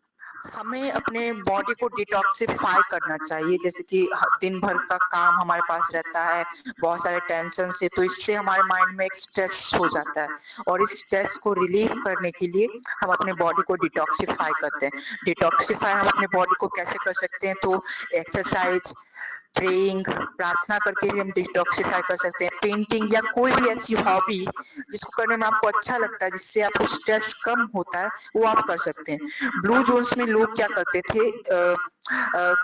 हमें अपने बॉडी को डिटॉक्सिफाई करना चाहिए, जैसे कि दिन भर का काम हमारे पास रहता है, बहुत सारे टेंशन से, तो इससे हमारे माइंड में एक स्ट्रेस हो जाता है और इस स्ट्रेस को रिलीव करने के लिए हम अपने बॉडी को डिटॉक्सिफाई करते हैं। डिटॉक्सिफाई हम अपने बॉडी को कैसे कर सकते हैं, तो एक्सरसाइज, प्रेइंग, प्रार्थना करके भी हम डिटॉक्सिफाई कर सकते हैं। पेंटिंग या कोई भी ऐसी हॉबी जिसको करने में आपको अच्छा लगता है, जिससे आपको स्ट्रेस कम होता है, वो आप कर सकते हैं। ब्लू जोन्स में लोग क्या करते थे,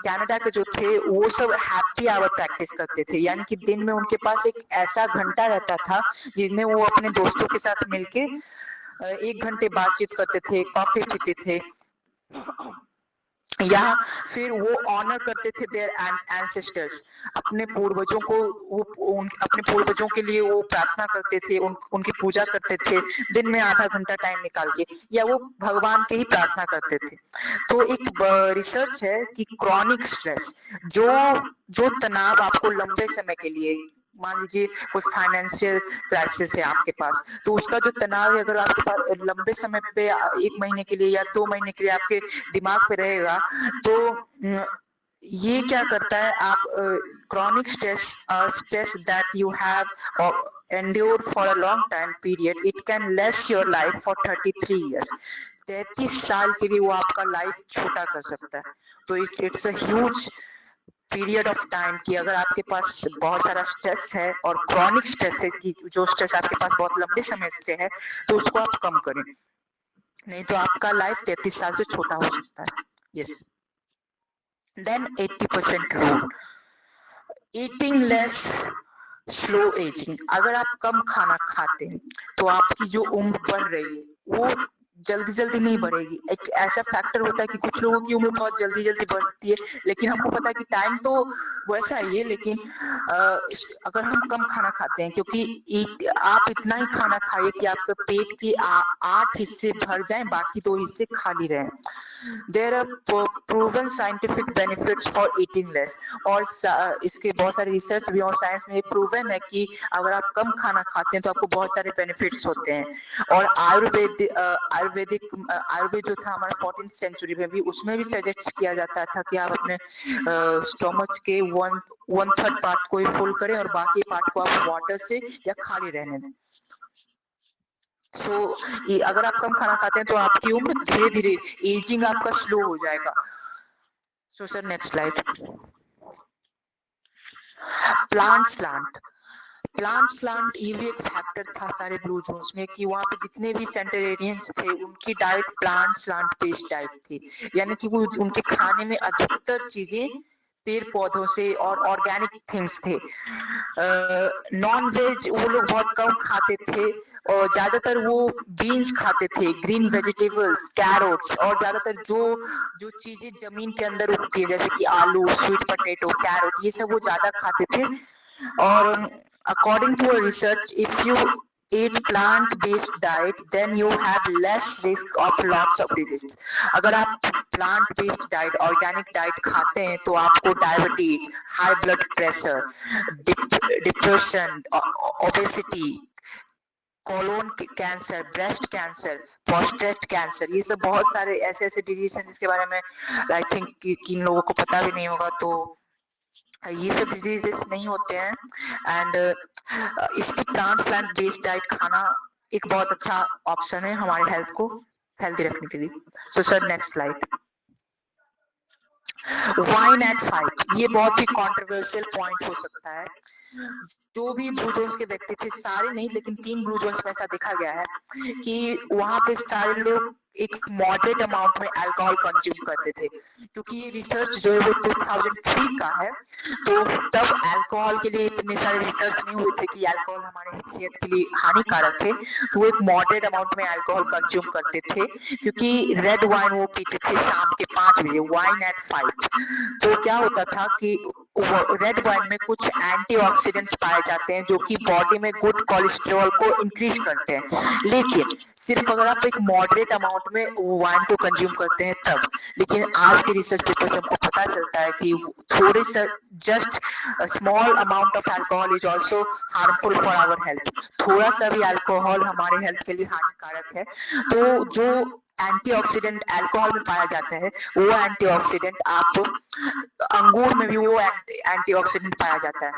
कनाडा के जो थे वो सब हैप्पी आवर प्रैक्टिस करते थे, यानी कि दिन में उनके पास एक ऐसा घंटा रहता था जिसमें वो अपने दोस्तों के साथ मिलके 1 घंटे बातचीत करते थे, कॉफी पीते थे, या फिर वो ऑनर करते थे देयर एंसेस्टर्स, अपने पूर्वजों को, अपने पूर्वजों के लिए वो प्रार्थना करते थे, उनकी पूजा करते थे दिन में आधा घंटा टाइम निकाल के, या वो भगवान की ही प्रार्थना करते थे। तो एक रिसर्च है कि क्रॉनिक स्ट्रेस, जो तनाव आपको लंबे समय के लिए, मान लीजिए कोई फाइनेंशियल क्राइसिस है आपके पास, तो उसका जो तनाव है अगर आपके पास लंबे समय पे 1 महीने के लिए या 2 महीने के लिए आपके दिमाग पे रहेगा, तो ये क्या करता है, आप chronic stress that you have endured for a long time period, it can less your life for 33 years. 33 साल के लिए वो आपका लाइफ छोटा कर सकता है। तो it's a huge period of time कि अगर आपके पास बहुत सारा स्ट्रेस है और क्रॉनिक स्ट्रेस है कि जो स्ट्रेस आपके पास बहुत लंबे समय से है, तो उसको आप कम करें, नहीं तो आपका लाइफ 33 साल से छोटा हो सकता है। Yes. Then 80% rule, eating less, slow ageing. अगर आप कम खाना खाते हैं तो आपकी जो उम्र बढ़ रही है वो जल्दी जल्दी नहीं बढ़ेगी। एक ऐसा फैक्टर होता है कि कुछ लोगों की उम्र बहुत जल्दी जल्दी बढ़ती है, लेकिन हमको पता है कि टाइम तो वैसा ही है, लेकिन अगर हम कम खाना खाते हैं, क्योंकि आप इतना ही खाना खाइए कि आपके पेट के 8 हिस्से भर जाएं, बाकी 2 हिस्से खाली रहें। There are proven scientific benefits for eating less, और इसके बहुत सारे रिसर्च भी और साइंस में प्रूवन है कि अगर आप कम खाना खाते हैं तो आपको बहुत सारे बेनिफिट्स होते हैं। और आयुर्वेद जो था हमारा 14th सेंचुरी में भी, उसमें भी सजेस्ट किया जाता था कि आप अपने स्टोमच के 1/3 पार्ट को ही फुल करें और बाकी पार्ट को आप वाटर से या खाली रहने दें। अगर आप कम खाना खाते हैं तो आपकी उम्र धीरे धीरे, एजिंग आपका स्लो हो जाएगा। Sir next slide. Plant slant ये भी एक फैक्टर था सारे ब्लू जोन्स में कि वहाँ पे जितने भी सेंटेरियंस थे उनकी diet plant slant based diet थी, यानी कि वो उनके खाने में अधिकतर चीजें पेड़ पौधों से और ऑर्गेनिक थिंग्स थे। नॉन वेज वो लोग बहुत कम खाते थे और ज्यादातर वो बीन्स खाते थे, ग्रीन वेजिटेबल्स, कैरोट्स, और ज्यादातर जो चीजें जमीन के अंदर उगती है जैसे कि आलू, स्वीट पोटैटो, कैरोट, ये सब वो ज्यादा खाते थे। और according to a research, if you eat plant-based diet, then you have less risk of lots of diseases. अगर आप plant-based diet, organic diet खाते हैं तो आपको diabetes, high blood pressure, depression, obesity, colon cancer, breast cancer, prostate cancer, ये सब बहुत सारे ऐसे डिजीज हैं जिसके बारे में आई थिंक किन लोगों को पता भी नहीं होगा, तो ये सब डिजीजेस नहीं होते हैं। एंड इसकी ट्रांसप्लांट बेस्ड डाइट खाना एक बहुत अच्छा ऑप्शन है हमारे हेल्थ को हेल्दी रखने के लिए। So sir next slide. Wine at 5, ये बहुत ही कंट्रोवर्शियल पॉइंट हो सकता है। जो भी ब्लू जोन्स के व्यक्ति थे, सारे नहीं लेकिन 3 ब्लू जोन्स में ऐसा देखा गया है कि वहां पे सारे लोग एक मॉडरेट अमाउंट में अल्कोहल कंज्यूम करते थे, क्योंकि ये रिसर्च जो है वो 2003 का है, तो तब अल्कोहल के लिए इतने सारे रिसर्च नहीं हुए थे कि अल्कोहल हमारे सेहत के लिए हानिकारक है, तो वो एक मॉडरेट अमाउंट में अल्कोहल कंज्यूम करते थे, क्योंकि रेड वाइन वो पीते थे शाम के 5 बजे, वाइन एट 5। तो क्या होता था कि रेड वाइन में कुछ एंटीऑक्सीडेंट्स पाए जाते हैं जो कि बॉडी में गुड कोलेस्ट्रॉल को इंक्रीज करते हैं, लेकिन सिर्फ अगर आप एक मॉडरेट अमाउंट अमाउंट में वो वाइन को कंज्यूम करते हैं तब। लेकिन आज के रिसर्च पेपर से हमको पता चलता है कि थोड़े सा just small amount of alcohol is also harmful for our health. थोड़ा सा भी अल्कोहल हमारे हेल्थ के लिए हानिकारक है। तो जो एंटीऑक्सीडेंट अल्कोहल में पाया जाता है वो एंटीऑक्सीडेंट आप अंगूर में भी वो एंटीऑक्सीडेंट पाया जाता है।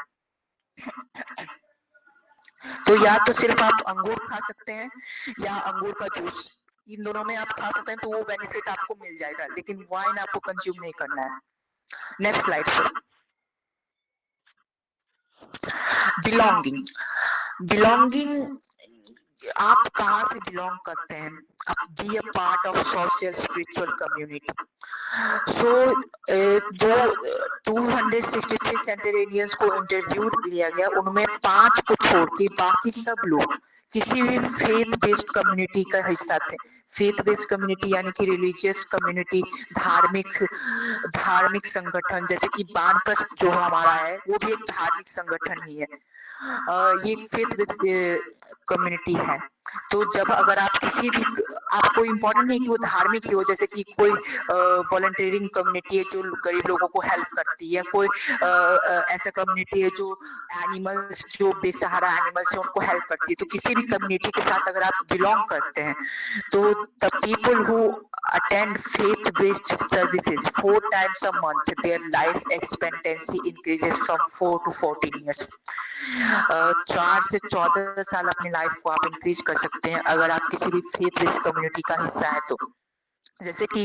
तो या तो सिर्फ आप अंगूर खा सकते हैं या अंगूर का जूस, इन दोनों में आप खा सकते हैं तो वो बेनिफिट आपको मिल जाएगा, लेकिन वाइन आपको कंज्यूम नहीं करना है। Next slide sir. Belonging, belonging आप कहाँ से बिलोंग करते हैं, आप be a part of social spiritual community. So जो 263 सेंटेरेनियंस को इंटरव्यू लिया गया, उनमें 5 को छोड़ के बाकी सब लोग किसी भी फेथ बेस्ड कम्युनिटी का हिस्सा थे। फेथ बेस्ड कम्युनिटी यानी कि रिलीजियस कम्युनिटी, धार्मिक संगठन, जैसे कि वानप्रस्थ जो हमारा है वो भी एक धार्मिक संगठन ही है। ये फेथ बेस्ड कम्युनिटी है। तो जब अगर आप किसी भी, आपको इम्पोर्टेंट नहीं कि वो धार्मिक ही हो, जैसे कि कोई वॉलंटियरिंग कम्युनिटी है जो गरीब लोगों को हेल्प करती है, कोई ऐसा कम्युनिटी है जो एनिमल्स, जो बेसहारा एनिमल्स है उनको हेल्प करती है। तो किसी भी कम्युनिटी के साथ अगर आप बिलोंग करते हैं तो the people who attend faith based services 4 times a month, their life expectancy increases from 4 to 14 years। 4 से 14 साल अपनी लाइफ को आप इंक्रीज कर सकते हैं अगर आप किसी भी फेथ बेस्ड कम्युनिटी का हिस्सा है तो। जैसे कि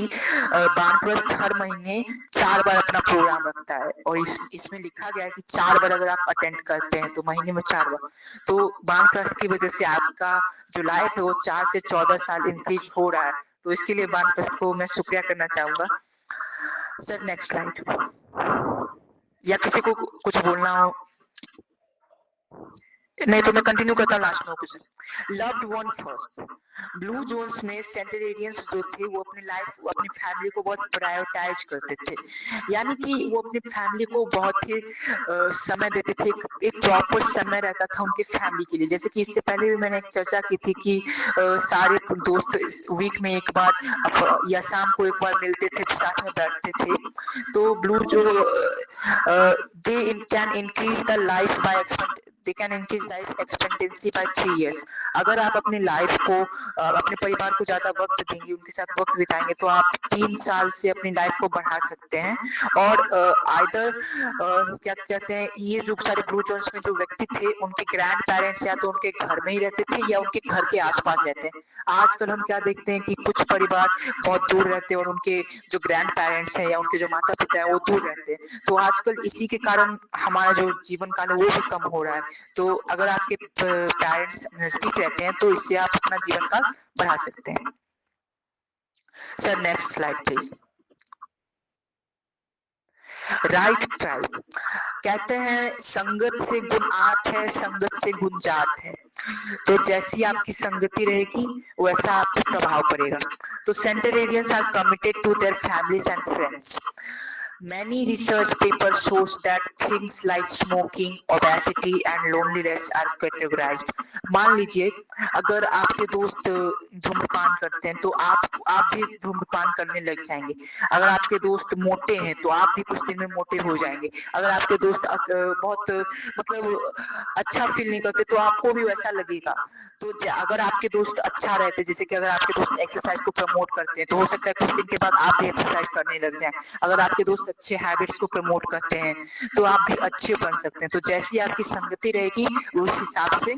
वानप्रस्थ हर महीने 4 बार अपना प्रोग्राम रखता है और इसमें लिखा गया है कि 4 बार अगर आप अटेंड करते हैं तो महीने में 4 बार, तो वानप्रस्थ की वजह से आपका जो लाइफ है वो 4 से 14 साल इंक्रीज हो रहा है। तो इसके लिए वानप्रस्थ को मैं शुक्रिया करना चाहूंगा। सर नेक्स्ट स्लाइड, या किसी को कुछ बोलना हो नहीं तो मैं कंटिन्यू करता हूँ लास्ट में। Okay sir. Loved one first, blue zones में सेंटेरेनियंस जो थे वो अपनी लाइफ, अपनी फैमिली को बहुत प्रायोरिटाइज करते थे, यानी कि वो अपनी फैमिली को बहुत ही समय देते थे। एक प्रॉपर समय रहता था उनकी फैमिली के लिए। जैसे कि इससे पहले भी मैंने एक चर्चा की थी कि सारे दोस्त वीक में एक बार या शाम को एक बार मिलते थे, साथ में बैठते थे। तो ब्लू जो they can increase the life by they can increase life expectancy by 3 years। अगर आप अपनी लाइफ को, अपने परिवार को ज्यादा वक्त देंगे, उनके साथ वक्त बिताएंगे तो आप 3 साल से अपनी लाइफ को बढ़ा सकते हैं। और आइदर क्या कहते हैं, ये जो सारे ब्लू जोन्स में जो व्यक्ति थे उनके ग्रैंड पेरेंट्स या तो उनके घर में ही रहते थे या उनके घर के आसपास रहते हैं। आजकल हम क्या देखते हैं कि कुछ परिवार बहुत दूर रहते हैं और उनके जो ग्रैंड पेरेंट्स हैं या उनके जो माता पिता है वो दूर रहते हैं। तो आजकल इसी के कारण हमारा जो जीवन काल है वो भी कम हो रहा है। तो अगर आपके पेरेंट्स नजदीक रहते हैं तो इससे आप अपना जीवन काल बढ़ा सकते हैं। Sir next slide please. Right tribe, कहते हैं संगत से गुण आत है, संगत से गुण जात है। तो जैसी आपकी संगति रहेगी वैसा आप पे प्रभाव पड़ेगा। तो centenarians are committed to their families and friends. Many research papers shows that things like smoking, obesity and loneliness are categorized। मान लीजिए अगर आपके दोस्त धूम्रपान करते हैं तो आप भी धूम्रपान करने लग जाएंगे। अगर आपके दोस्त मोटे हैं तो आप भी कुछ दिन में मोटे हो जाएंगे। अगर आपके दोस्त बहुत मतलब अच्छा फील नहीं करते तो आपको भी वैसा लगेगा। तो अगर आपके दोस्त अच्छा रहते, जैसे कि अगर आपके दोस्त एक्सरसाइज को प्रमोट करते हैं तो हो सकता है कुछ दिन के बाद आप भी एक्सरसाइज करने लग जाएं। अगर आपके दोस्त अच्छे हैबिट्स को प्रमोट करते हैं तो आप भी अच्छे बन सकते हैं। तो जैसी आपकी संगति रहेगी उस हिसाब से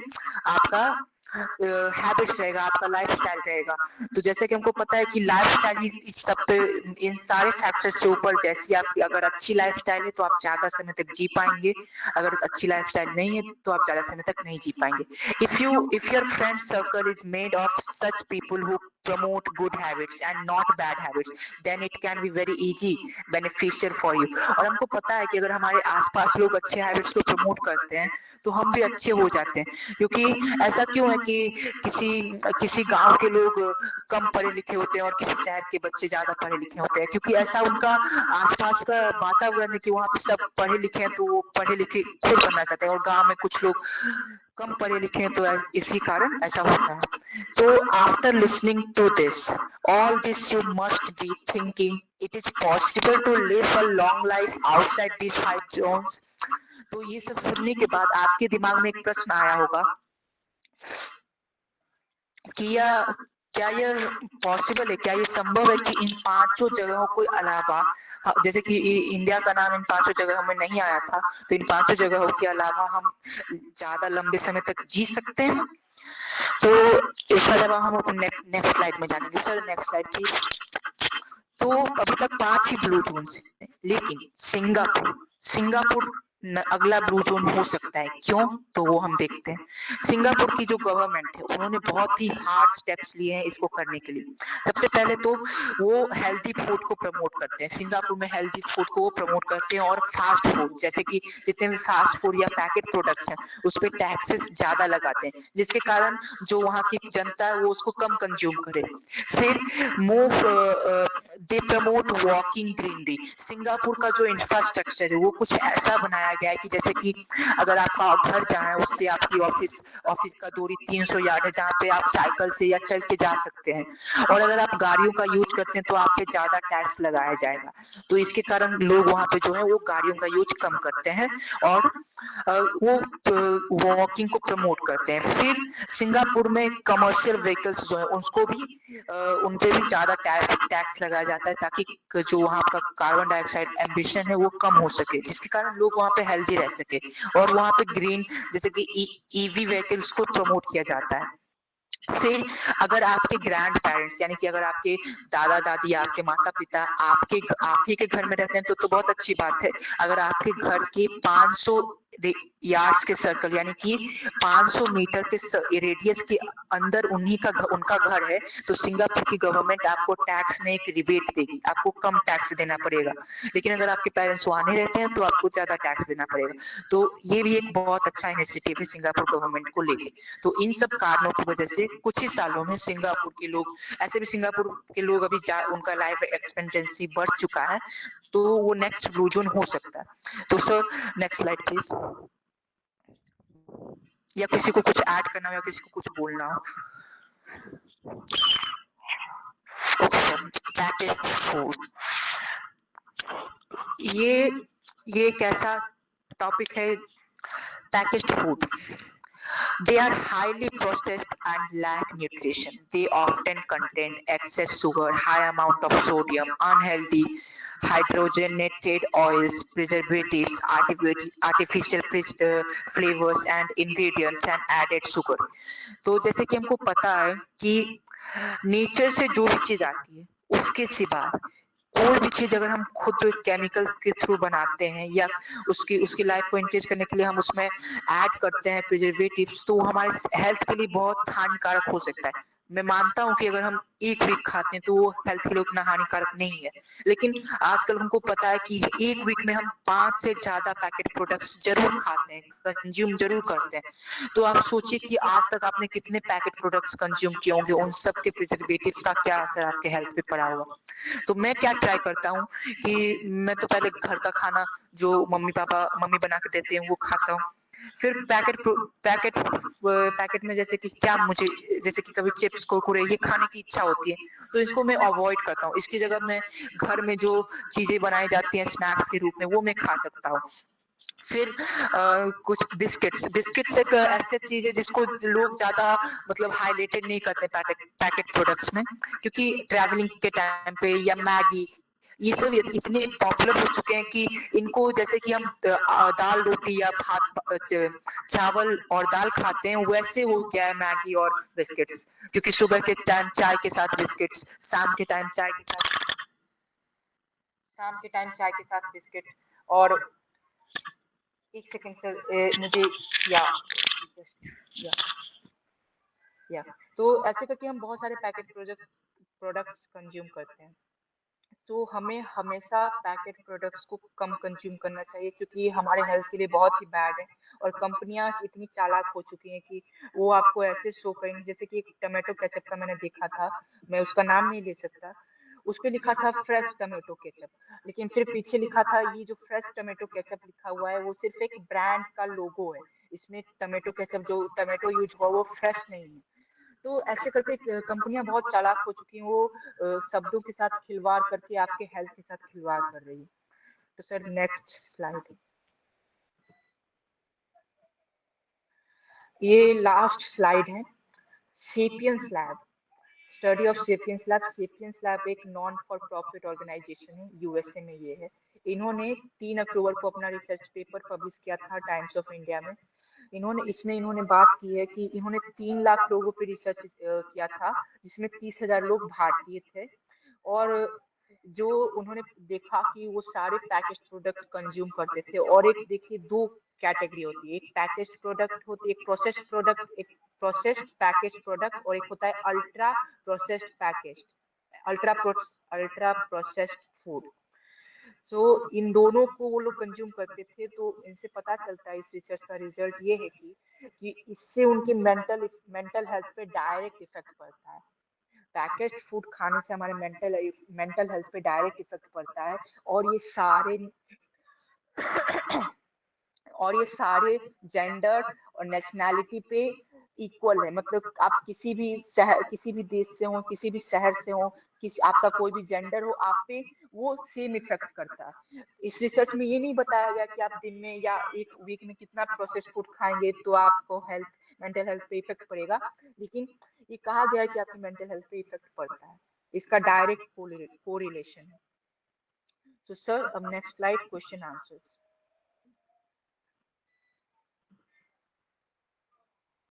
आपका हैबिट्स रहेगा, आपका लाइफस्टाइल रहेगा। तो जैसे कि हमको पता है कि लाइफस्टाइल इस सब पे, इन सारे फैक्टर्स से ऊपर, जैसी आपकी अगर अच्छी लाइफस्टाइल है तो आप ज्यादा समय तक जी पाएंगे, अगर अच्छी लाइफस्टाइल नहीं है तो आप ज्यादा समय तक नहीं जी पाएंगे। if your friend circle is made of such people who promote good habits and not bad habits, then it can be very easy beneficial for you। और हमको पता है कि अगर हमारे आसपास लोग अच्छे हैबिट्स को प्रमोट करते हैं तो हम भी अच्छे हो जाते हैं। क्योंकि ऐसा क्यों है कि किसी किसी गांव के लोग कम पढ़े लिखे होते हैं और किसी शहर के बच्चे ज्यादा पढ़े लिखे होते हैं, क्योंकि ऐसा उनका आसपास का वातावरण है कि वहाँ पे सब पढ़े लिखे हैं, तो वो पढ़े लिखे खुद बनना चाहते हैं, और गांव में कुछ लोग कम पढ़े लिखे हैं, तो इसी कारण ऐसा होता है। तो after listening to this all this you must be thinking it is possible to live a long life outside this 5 zones. तो ये सब सुनने के बाद आपके दिमाग में एक प्रश्न आया होगा कि क्या यह पॉसिबल है, क्या ये संभव है कि इन 5 जगहों के अलावा, जैसे कि इंडिया का नाम इन 5 जगहों में नहीं आया था, तो इन 5 जगहों के अलावा हम ज्यादा लंबे समय तक जी सकते हैं। तो इसके अलावा हम अपने नेक्स्ट स्लाइड में जानेंगे। Sir next slide please. तो अभी तक 5 ही ब्लू जोन है, लेकिन सिंगापुर अगला ब्लू जोन हो सकता है, क्यों? तो वो हम देखते हैं। सिंगापुर की जो गवर्नमेंट है उन्होंने बहुत ही हार्ड स्टेप्स लिए हैं इसको करने के लिए। सबसे पहले तो वो हेल्दी फूड को प्रमोट करते हैं, सिंगापुर में हेल्दी फूड को वो प्रमोट करते हैं, और फास्ट फूड जैसे कि जितने भी फास्ट फूड या पैकेट प्रोडक्ट्स हैं उस पर टैक्सेस ज्यादा लगाते हैं, जिसके कारण जो वहाँ की जनता है वो उसको कम कंज्यूम करे। फिर move they promote walking greenery. Singapore का जो इंफ्रास्ट्रक्चर है वो कुछ ऐसा बनाया गया है कि जैसे कि अगर आपका घर जहाँ है उससे आपकी ऑफिस का दूरी 300 यार्ड है, जहाँ पे आप साइकिल से या चल के जा सकते हैं, और अगर आप गाड़ियों का यूज करते हैं तो आप पे ज्यादा टैक्स लगाया जाएगा। तो इसके कारण लोग वहाँ पे जो है वो गाड़ियों का यूज कम करते हैं और वो वॉकिंग को प्रमोट करते हैं। फिर सिंगापुर में कमर्शियल व्हीकल्स जो है उसको भी उन पे भी ज्यादा टैक्स लगाया जाता है, ताकि जो वहाँ का कार्बन डाइऑक्साइड एमिशन है वो कम हो सके, जिसके कारण लोग वहाँ पे हेल्दी रह सके। और वहाँ पे ग्रीन जैसे कि ईवी व्हीकल्स को प्रमोट किया जाता है। फिर अगर आपके ग्रैंड पेरेंट्स यानी कि अगर आपके दादा दादी, आपके माता पिता आप ही के घर में रहते हैं तो बहुत अच्छी बात है। अगर आपके घर के 500 यार्ड्स के सर्कल यानी कि 500 मीटर के रेडियस के अंदर उनका घर है, तो सिंगापुर की गवर्नमेंट आपको टैक्स में एक रिबेट देगी, आपको कम टैक्स देना पड़ेगा। लेकिन अगर आपके पेरेंट्स वहां नहीं रहते हैं तो आपको ज्यादा टैक्स देना पड़ेगा। तो ये भी एक बहुत अच्छा इनिशिएटिव है सिंगापुर गवर्नमेंट को लेके। तो इन सब कारणों की वजह से कुछ ही सालों में सिंगापुर के लोग, ऐसे भी सिंगापुर के लोग अभी उनका लाइफ एक्सपेक्टेंसी बढ़ चुका है, तो वो नेक्स्ट ब्लू जोन हो सकता है। तो सर नेक्स्ट स्लाइड प्लीज। या किसी को कुछ ऐड करना हो या किसी को कुछ बोलना हो। पैकेज फूड, ये कैसा टॉपिक है? Package food, they are highly processed and lack nutrition. They often contain excess sugar, high amount of sodium, unhealthy hydrogenated oils, preservatives, artificial flavors and ingredients and added sugar. तो जैसे कि हमको पता है कि नेचर से जो भी चीज आती है उसके सिवा कोई भी चीज अगर हम खुद केमिकल्स के थ्रू बनाते हैं या उसकी लाइफ को इंक्रीज करने के लिए हम उसमें ऐड करते हैं प्रिजर्वेटिव्स, तो हमारे हेल्थ के लिए बहुत हानिकारक हो सकता है। मैं मानता हूँ कि अगर हम एक वीक खाते हैं तो वो हेल्थ के लिए उतना हानिकारक नहीं है, लेकिन आजकल हमको पता है कि एक वीक में हम 5 से ज्यादा पैकेट प्रोडक्ट्स जरूर खाते हैं, कंज्यूम जरूर करते हैं। तो आप सोचिए कि आज तक आपने कितने पैकेट प्रोडक्ट्स कंज्यूम किए होंगे, उन सब के प्रिजर्वेटिव्स का क्या असर आपके हेल्थ पे पड़ा होगा। तो मैं क्या ट्राई करता हूँ कि मैं तो पहले घर का खाना जो मम्मी बना के देते हैं वो खाता हूँ। फिर पैकेट में जैसे कि क्या मुझे जैसे कि कभी चिप्स कुरकुरे ये खाने की इच्छा होती है तो इसको मैं अवॉइड करता हूँ। इसकी जगह मैं घर में जो चीजें बनाई जाती हैं स्नैक्स के रूप में वो मैं खा सकता हूँ। फिर कुछ बिस्किट्स एक ऐसी चीज है जिसको लोग ज्यादा मतलब हाईलाइटेड नहीं करते पैकेट प्रोडक्ट्स में, क्योंकि ट्रैवलिंग के टाइम पे या मैगी ये सब इतने पॉपुलर हो चुके हैं कि इनको जैसे कि हम दाल रोटी या भात चावल और दाल खाते हैं वैसे हो गया है मैगी और बिस्किट्स, क्योंकि सुबह के टाइम चाय के साथ बिस्किट्स, शाम के टाइम चाय के साथ बिस्किट। और एक सेकंड सर मुझे या या या तो ऐसे करके हम बहुत सारे पैकेट प्रोडक्ट्स कंज्यूम करते हैं। तो हमें हमेशा पैकेट प्रोडक्ट्स को कम कंज्यूम करना चाहिए, क्योंकि ये हमारे हेल्थ के लिए बहुत ही बैड है। और कंपनियां इतनी चालाक हो चुकी हैं कि वो आपको ऐसे शो करेंगे, जैसे कि एक टमाटो केचप का मैंने देखा था, मैं उसका नाम नहीं ले सकता, उस पे लिखा था फ्रेश टमाटो केचप, लेकिन फिर पीछे लिखा था ये जो फ्रेश टमाटो केचप लिखा हुआ है वो सिर्फ एक ब्रांड का लोगो है, इसमें टमाटो केचप जो टमाटो यूज हुआ वो फ्रेश नहीं है। तो ऐसे करके कंपनियां बहुत चालाक हो चुकी हैं, वो शब्दों के साथ खिलवाड़ करके आपके हेल्थ के साथ खिलवाड़ कर रही है। तो सर नेक्स्ट स्लाइड, ये लास्ट स्लाइड है, sapiens lab, study of sapiens lab. Sapiens lab एक नॉन फॉर प्रॉफिट ऑर्गेनाइजेशन है, यूएसए में ये है। इन्होंने 3 अक्टूबर को अपना रिसर्च पेपर पब्लिश किया था टाइम्स ऑफ इंडिया में। इन्होंने बात की है कि इन्होंने 3 लाख लोगों पे रिसर्च किया था, जिसमें 30,000 लोग भारतीय थे, और जो उन्होंने देखा कि वो सारे पैकेज प्रोडक्ट कंज्यूम करते थे। और एक देखिए 2 कैटेगरी होती है, एक पैकेज प्रोडक्ट होती है, एक प्रोसेस्ड प्रोडक्ट, एक प्रोसेस्ड पैकेज प्रोडक्ट, और एक होता है ultra processed package, ultra processed food. तो इन दोनों को वो लोग कंज्यूम करते थे। तो इनसे पता चलता है, इस रिसर्च का रिजल्ट ये है कि इससे उनके मेंटल हेल्थ पे डायरेक्ट इफेक्ट पड़ता है। पैकेज फूड खाने से हमारे मेंटल हेल्थ पे डायरेक्ट इफेक्ट पड़ता है। और ये सारे जेंडर और नेशनैलिटी पे इक्वल है। मतलब आप किसी भी देश से हो, किसी भी शहर से हो, आपका कोई भी जेंडर हो, आप पे वो सेम इफेक्ट करता है। इस रिसर्च में ये नहीं बताया गया कि आप दिन में या एक वीक में कितना प्रोसेस्ड फूड खाएंगे तो आपको मेंटल हेल्थ पे इफेक्ट पड़ेगा, लेकिन ये कहा गया है कि आपकी मेंटल हेल्थ पे इफेक्ट पड़ता है, इसका डायरेक्ट कोरिलेशन है। तो सर अब नेक्स्ट स्लाइड, क्वेश्चन आंसर्स।